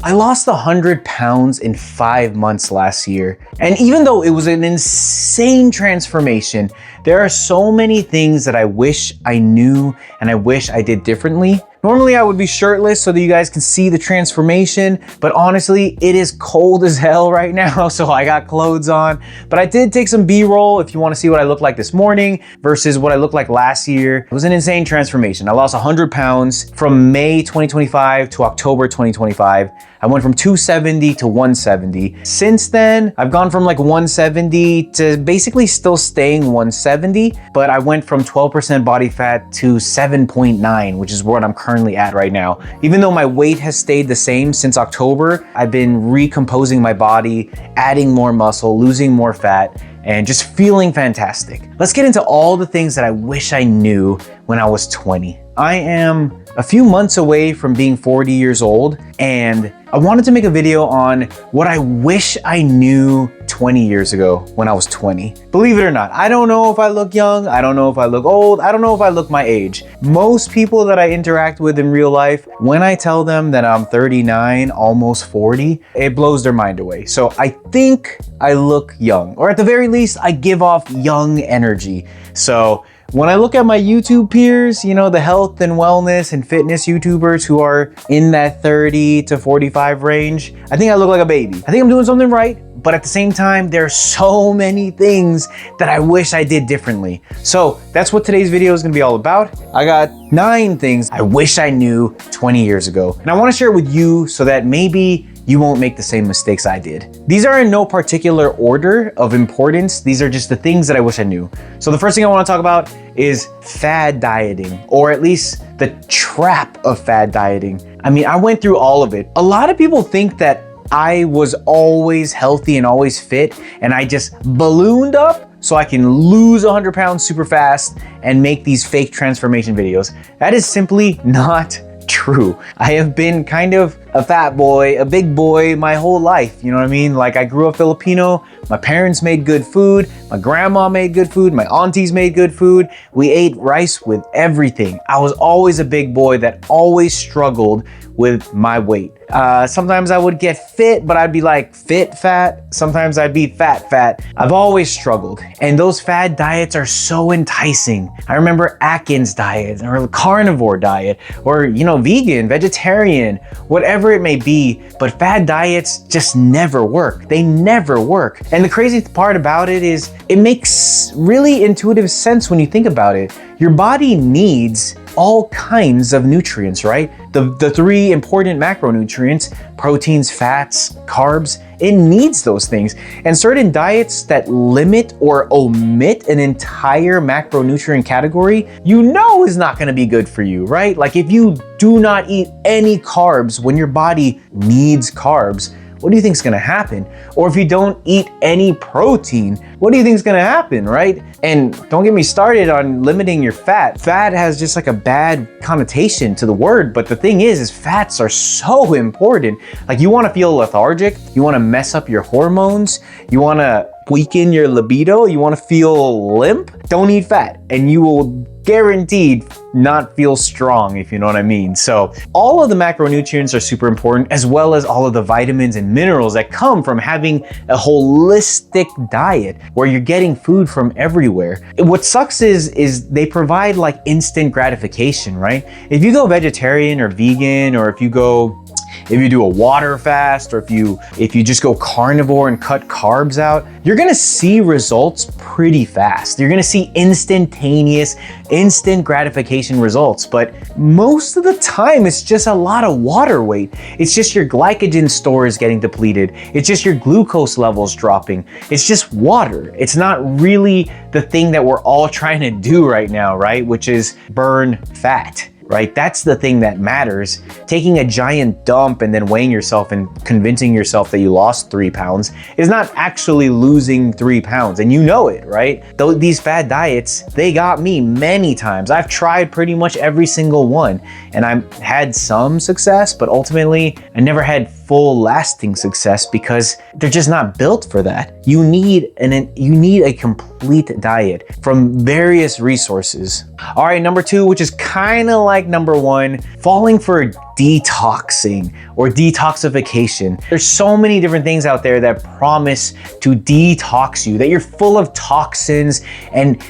I lost 100 pounds in 5 months last year. And even though it was an insane transformation, there are so many things that I wish I knew and I wish I did differently. Normally I would be shirtless so that you guys can see the transformation, but honestly, it is cold as hell right now, so I got clothes on. But I did take some B-roll if you want to see what I look like this morning versus what I looked like last year. It was an insane transformation. I lost 100 pounds from May 2025 to October 2025. I went from 270 to 170. Since then, I've gone from like 170 to basically still staying 170, but I went from 12% body fat to 7.9, which is what I'm currently at right now. Even though my weight has stayed the same since October, I've been recomposing my body, adding more muscle, losing more fat, and just feeling fantastic. Let's get into all the things that I wish I knew when I was 20. I am a few months away from being 40 years old, and I wanted to make a video on what I wish I knew 20 years ago when I was 20. Believe it or not, I don't know if I look young, I don't know if I look old, I don't know if I look my age. Most people that I interact with in real life, when I tell them that I'm 39, almost 40, it blows their mind away. So I think I look young, or at the very least, I give off young energy. So when I look at my YouTube peers, you know, the health and wellness and fitness YouTubers who are in that 30 to 45 range, I think I look like a baby. I think I'm doing something right, but at the same time, there are so many things that I wish I did differently. So that's what today's video is gonna be all about. I got 9 things I wish I knew 20 years ago. And I wanna share it with you so that maybe you won't make the same mistakes I did. These are in no particular order of importance. These are just the things that I wish I knew. So the first thing I wanna talk about is fad dieting, or at least the trap of fad dieting. I mean, I went through all of it. A lot of people think that I was always healthy and always fit, and I just ballooned up so I can lose 100 pounds super fast and make these fake transformation videos. That is simply not true. I have been kind of a fat boy, a big boy my whole life. You know what I mean? Like, I grew up Filipino. My parents made good food. My grandma made good food. My aunties made good food. We ate rice with everything. I was always a big boy that always struggled with my weight. Sometimes I would get fit, but I'd be like fit fat. Sometimes I'd be fat fat. I've always struggled. And those fad diets are so enticing. I remember Atkins diet or carnivore diet, or, you know, vegan, vegetarian, whatever it may be. But fad diets just never work. They never work. And the crazy part about it is it makes really intuitive sense when you think about it. Your body needs all kinds of nutrients, right? The 3 important macronutrients, proteins, fats, carbs, it needs those things. And certain diets that limit or omit an entire macronutrient category, you know is not gonna be good for you, right? Like, if you do not eat any carbs when your body needs carbs, what do you think is gonna happen? Or if you don't eat any protein, what do you think is gonna happen, right? And don't get me started on limiting your fat. Fat has just like a bad connotation to the word, but the thing is fats are so important. Like, you wanna feel lethargic, you wanna mess up your hormones, you wanna weaken your libido, you wanna feel limp, don't eat fat, and you will guaranteed not feel strong, if you know what I mean. So all of the macronutrients are super important, as well as all of the vitamins and minerals that come from having a holistic diet where you're getting food from everywhere. What sucks is they provide like instant gratification, right? If you go vegetarian or vegan, or if you do a water fast, or if you just go carnivore and cut carbs out, you're gonna see results pretty fast. You're gonna see instantaneous, instant gratification results. But most of the time, it's just a lot of water weight. It's just your glycogen stores getting depleted. It's just your glucose levels dropping. It's just water. It's not really the thing that we're all trying to do right now, right? Which is burn fat. Right? That's the thing that matters. Taking a giant dump and then weighing yourself and convincing yourself that you lost 3 pounds is not actually losing 3 pounds. And you know it, right? Though these fad diets, they got me many times. I've tried pretty much every single one, and I've had some success, but ultimately I never had full lasting success because they're just not built for that. You need a complete diet from various resources. All right, number 2, which is kind of like number 1, falling for detoxing or detoxification. There's so many different things out there that promise to detox you, that you're full of toxins and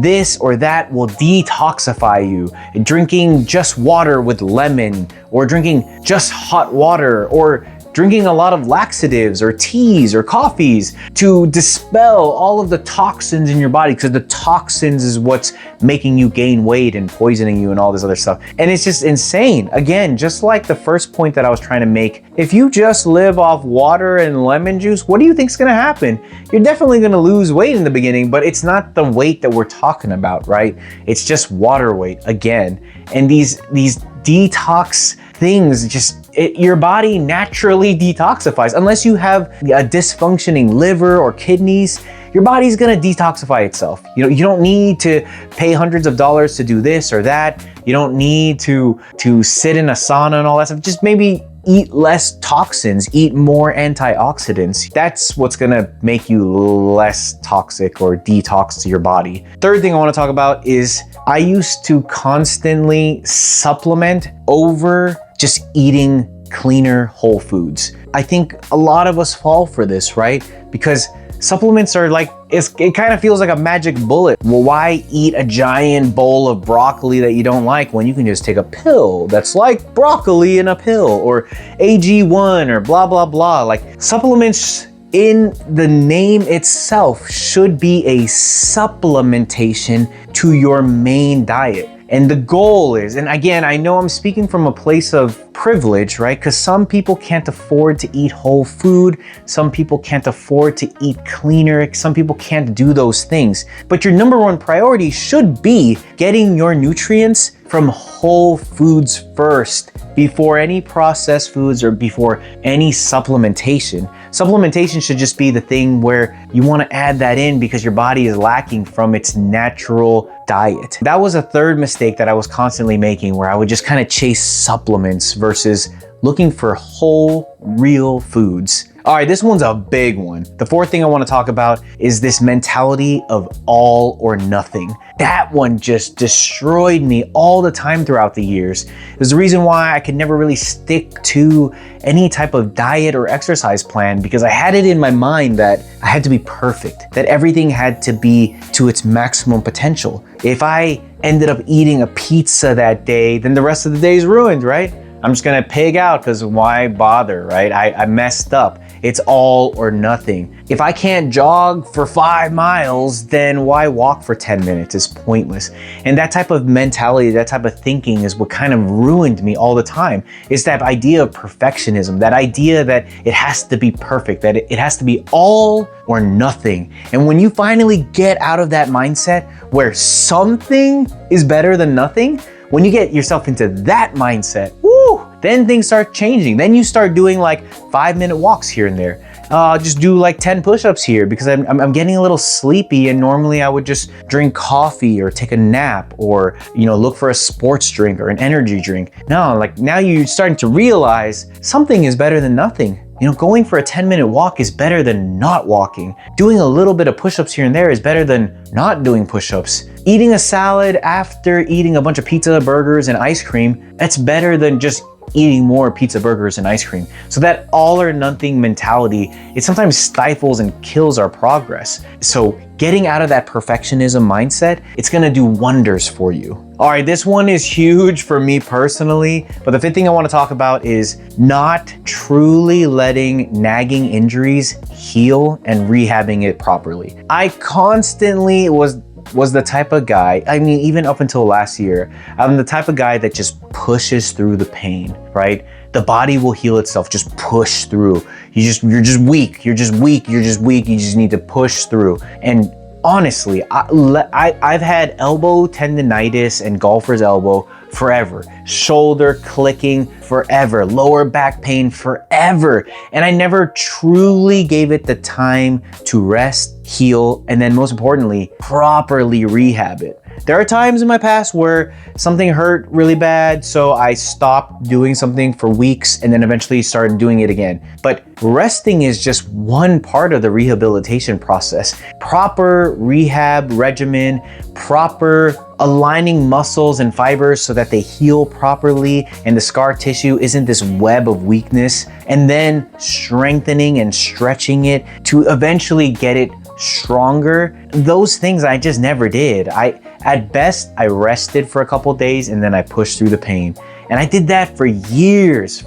this or that will detoxify you. Drinking just water with lemon, or drinking just hot water, or drinking a lot of laxatives or teas or coffees to dispel all of the toxins in your body, because the toxins is what's making you gain weight and poisoning you and all this other stuff. And it's just insane. Again, just like the first point that I was trying to make, if you just live off water and lemon juice, what do you think is gonna happen? You're definitely gonna lose weight in the beginning, but it's not the weight that we're talking about, right? It's just water weight again. And these detox things, your body naturally detoxifies. Unless you have a dysfunctioning liver or kidneys, your body's gonna detoxify itself. You don't need to pay hundreds of dollars to do this or that. You don't need to sit in a sauna and all that stuff. Just maybe eat less toxins, eat more antioxidants. That's what's gonna make you less toxic or detox to your body. Third thing I wanna talk about is I used to constantly supplement over just eating cleaner whole foods. I think a lot of us fall for this, right? Because supplements are like, it kind of feels like a magic bullet. Well, why eat a giant bowl of broccoli that you don't like when you can just take a pill that's like broccoli in a pill, or AG1 or blah, blah, blah. Like, supplements in the name itself should be a supplementation to your main diet. And the goal is, and again, I know I'm speaking from a place of privilege, right? Because some people can't afford to eat whole food. Some people can't afford to eat cleaner. Some people can't do those things. But your number 1 priority should be getting your nutrients from whole foods first, before any processed foods or before any supplementation. Supplementation should just be the thing where you want to add that in because your body is lacking from its natural diet. That was a third mistake that I was constantly making, where I would just kind of chase supplements versus looking for whole, real foods. All right, this one's a big one. The fourth thing I want to talk about is this mentality of all or nothing. That one just destroyed me all the time throughout the years. It was the reason why I could never really stick to any type of diet or exercise plan, because I had it in my mind that I had to be perfect, that everything had to be to its maximum potential. If I ended up eating a pizza that day, then the rest of the day is ruined, right? I'm just gonna pig out because why bother, right? I messed up. It's all or nothing. If I can't jog for 5 miles, then why walk for 10 minutes? It's pointless. And that type of mentality, that type of thinking is what kind of ruined me all the time. It's that idea of perfectionism, that idea that it has to be perfect, that it has to be all or nothing. And when you finally get out of that mindset where something is better than nothing, when you get yourself into that mindset, then things start changing. Then you start doing like 5-minute walks here and there. Just do like 10 push-ups here because I'm getting a little sleepy, and normally I would just drink coffee or take a nap or, look for a sports drink or an energy drink. No, like now you're starting to realize something is better than nothing. Going for a 10-minute walk is better than not walking. Doing a little bit of push-ups here and there is better than not doing push-ups. Eating a salad after eating a bunch of pizza, burgers, and ice cream, that's better than just eating more pizza, burgers, and ice cream. So that all or nothing mentality, it sometimes stifles and kills our progress. So getting out of that perfectionism mindset, it's gonna do wonders for you. All right, this one is huge for me personally, but the fifth thing I wanna talk about is not truly letting nagging injuries heal and rehabbing it properly. I constantly was the type of guy, even up until last year, I'm the type of guy that just pushes through the pain, right? The body will heal itself, just push through. You're just weak, you just need to push through. And honestly, I've had elbow tendonitis and golfer's elbow forever, shoulder clicking forever, lower back pain forever. And I never truly gave it the time to rest, heal, and then most importantly, properly rehab it. There are times in my past where something hurt really bad, so I stopped doing something for weeks and then eventually started doing it again. But resting is just one part of the rehabilitation process. Proper rehab regimen, proper aligning muscles and fibers so that they heal properly and the scar tissue isn't this web of weakness, and then strengthening and stretching it to eventually get it stronger. Those things I just never did. At best, I rested for a couple days and then I pushed through the pain. And I did that for years,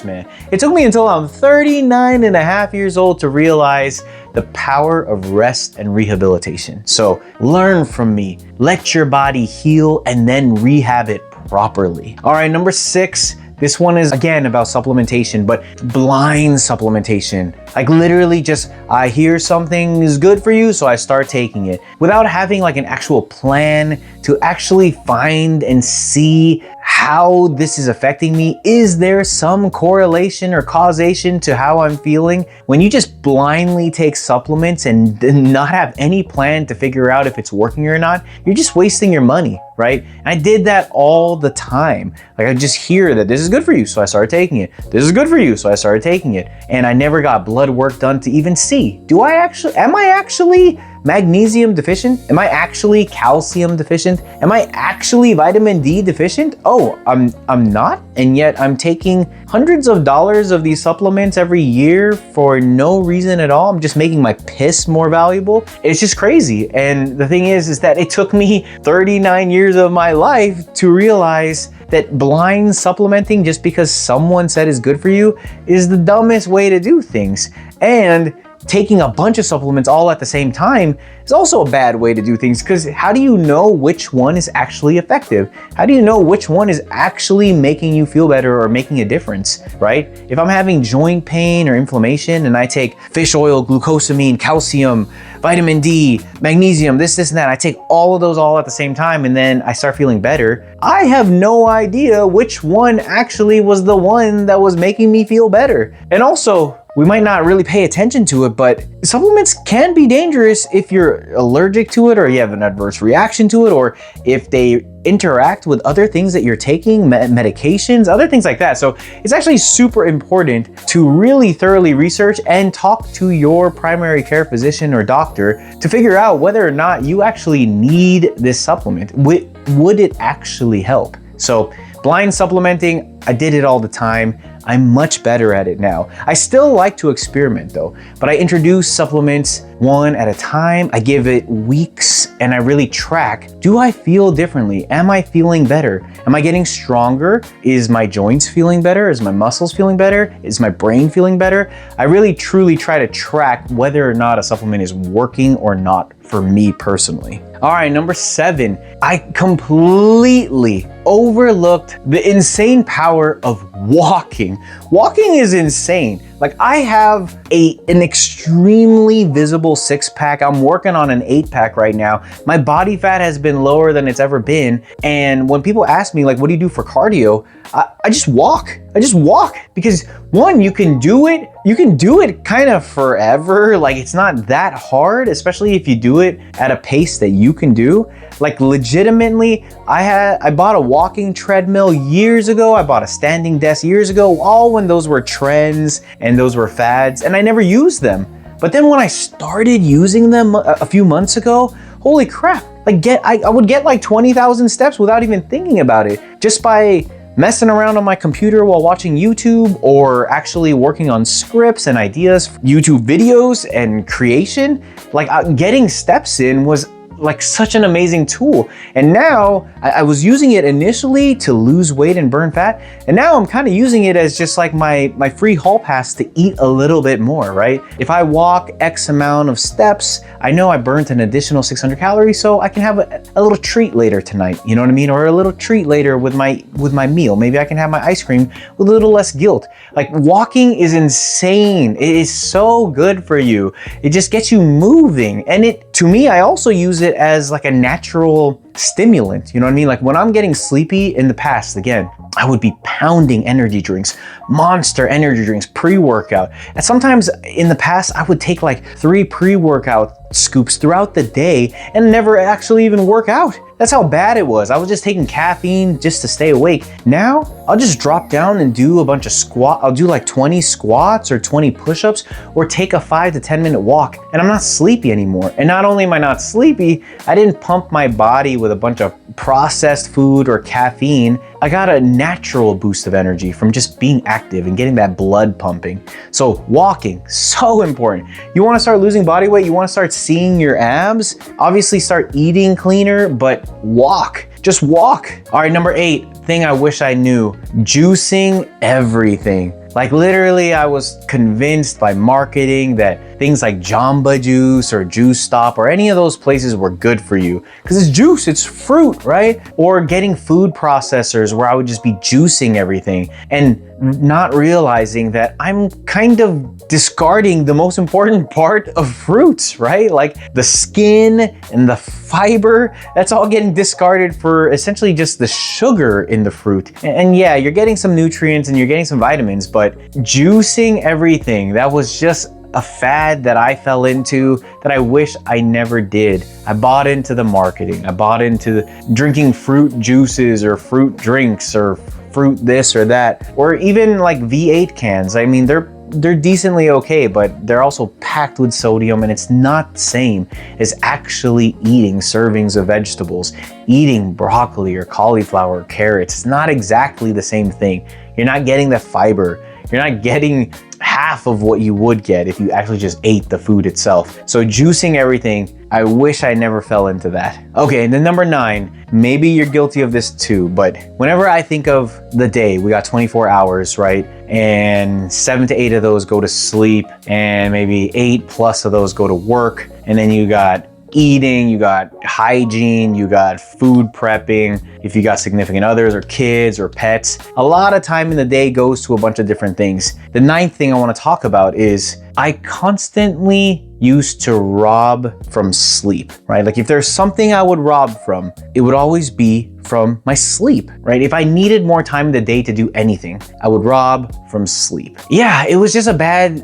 man. It took me until I'm 39 and a half years old to realize the power of rest and rehabilitation. So learn from me, let your body heal and then rehab it properly. All right, number 6. This one is again about supplementation, but blind supplementation. Like literally just, I hear something is good for you, so I start taking it without having like an actual plan to actually find and see how this is affecting me. Is there some correlation or causation to how I'm feeling? When you just blindly take supplements and not have any plan to figure out if it's working or not, you're just wasting your money, right? And I did that all the time. Like I just hear that this is good for you, so I started taking it. This is good for you, so I started taking it. And I never got blood work done to even see, am I actually magnesium deficient? Am I actually calcium deficient? Am I actually vitamin D deficient? Oh, I'm not, and yet I'm taking hundreds of dollars of these supplements every year for no reason at all. I'm just making my piss more valuable. It's just crazy. And the thing is that it took me 39 years of my life to realize that blind supplementing just because someone said is good for you is the dumbest way to do things. And taking a bunch of supplements all at the same time is also a bad way to do things, because how do you know which one is actually effective? How do you know which one is actually making you feel better or making a difference, right? If I'm having joint pain or inflammation and I take fish oil, glucosamine, calcium, vitamin D, magnesium, this and that, I take all of those all at the same time and then I start feeling better, I have no idea which one actually was the one that was making me feel better. And also, we might not really pay attention to it, but supplements can be dangerous if you're allergic to it or you have an adverse reaction to it, or if they interact with other things that you're taking, medications, other things like that. So it's actually super important to really thoroughly research and talk to your primary care physician or doctor to figure out whether or not you actually need this supplement. Would it actually help? So blind supplementing, I did it all the time. I'm much better at it now. I still like to experiment though, but I introduce supplements one at a time. I give it weeks and I really track, do I feel differently? Am I feeling better? Am I getting stronger? Is my joints feeling better? Is my muscles feeling better? Is my brain feeling better? I really truly try to track whether or not a supplement is working or not for me personally. All right, number 7, I completely overlooked the insane power of walking. Walking is insane. Like I have an extremely visible 6-pack. I'm working on an 8-pack right now. My body fat has been lower than it's ever been. And when people ask me like, what do you do for cardio? I just walk. I just walk because one, you can do it kind of forever. Like it's not that hard, especially if you do it at a pace that you can do. Like legitimately, I bought a walking treadmill years ago. I bought a standing desk years ago, all when those were trends and those were fads, and I never used them. But then when I started using them a few months ago, holy crap, I would get like 20,000 steps without even thinking about it, just by messing around on my computer while watching YouTube or actually working on scripts and ideas, YouTube videos and creation. Like getting steps in was like such an amazing tool. And now I was using it initially to lose weight and burn fat. And now I'm kind of using it as just like my free hall pass to eat a little bit more, right? If I walk X amount of steps, I know I burnt an additional 600 calories, so I can have a little treat later tonight, you know what I mean? Or a little treat later with my meal. Maybe I can have my ice cream with a little less guilt. Like walking is insane. It is so good for you. It just gets you moving. And to me, I also use it as like a natural stimulant, you know what I mean? Like when I'm getting sleepy in the past, again, I would be pounding energy drinks, Monster energy drinks, pre-workout. And sometimes in the past, I would take like 3 pre-workout scoops throughout the day and never actually even work out. That's how bad it was. I was just taking caffeine just to stay awake. Now, I'll just drop down and do a bunch of I'll do like 20 squats or 20 push-ups or take a 5 to 10 minute walk, and I'm not sleepy anymore. And not only am I not sleepy, I didn't pump my body with a bunch of processed food or caffeine. I got a natural boost of energy from just being active and getting that blood pumping. So walking, so important. You wanna start losing body weight, you wanna start seeing your abs, obviously start eating cleaner, but walk, just walk. All right, number 8, thing I wish I knew, juicing everything. Like literally, I was convinced by marketing that things like Jamba Juice or Juice Stop or any of those places were good for you because it's juice, it's fruit, right? Or getting food processors where I would just be juicing everything and not realizing that I'm kind of discarding the most important part of fruits, right? Like the skin and the fiber, that's all getting discarded for essentially just the sugar in the fruit. And yeah, you're getting some nutrients and you're getting some vitamins, but juicing everything, that was just a fad that I fell into that I wish I never did. I bought into the marketing. I bought into drinking fruit juices or fruit drinks or fruit this or that, or even like V8 cans. I mean, they're decently okay, but they're also packed with sodium, and it's not the same as actually eating servings of vegetables, eating broccoli or cauliflower or carrots. It's not exactly the same thing. You're not getting the fiber. You're not getting half of what you would get if you actually just ate the food itself. So juicing everything, I wish I never fell into that. Okay, and then number 9, maybe you're guilty of this too, but whenever I think of the day, we got 24 hours, right? And 7 to 8 of those go to sleep, and maybe 8 plus of those go to work. And then you got eating, you got hygiene, you got food prepping, if you got significant others or kids or pets. A lot of time in the day goes to a bunch of different things. The 9th thing I want to talk about is I constantly used to rob from sleep, right? Like if there's something I would rob from, it would always be from my sleep, right? If I needed more time in the day to do anything, I would rob from sleep. Yeah, it was just bad.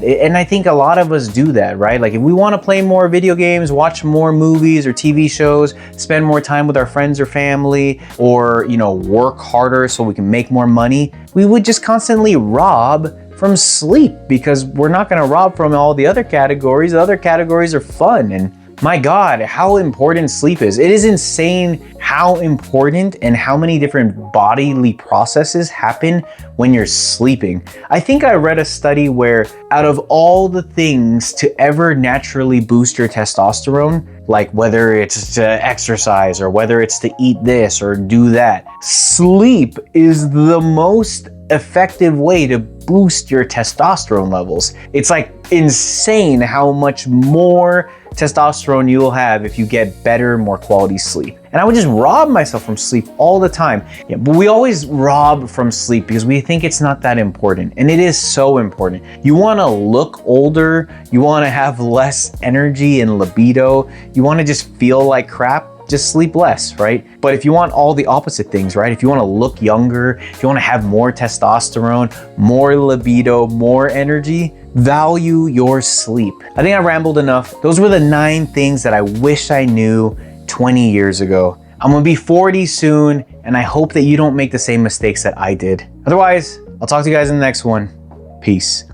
And I think a lot of us do that, right? Like if we want to play more video games, watch more movies or TV shows, spend more time with our friends or family, or, you know, work harder so we can make more money, we would just constantly rob from sleep because we're not going to rob from all the other categories. The other categories are fun, and my God, how important sleep is. It is insane how important and how many different bodily processes happen when you're sleeping. I think I read a study where out of all the things to ever naturally boost your testosterone, like whether it's to exercise or whether it's to eat this or do that, sleep is the most effective way to boost your testosterone levels. It's like insane how much more testosterone you'll have if you get better, more quality sleep. And I would just rob myself from sleep all the time. Yeah, but we always rob from sleep because we think it's not that important. And it is so important. You wanna look older, you wanna have less energy and libido, you wanna just feel like crap, just sleep less, right? But if you want all the opposite things, right? If you wanna look younger, if you wanna have more testosterone, more libido, more energy, value your sleep. I think I rambled enough. Those were the 9 things that I wish I knew 20 years ago. I'm gonna be 40 soon, and I hope that you don't make the same mistakes that I did. Otherwise, I'll talk to you guys in the next one. Peace.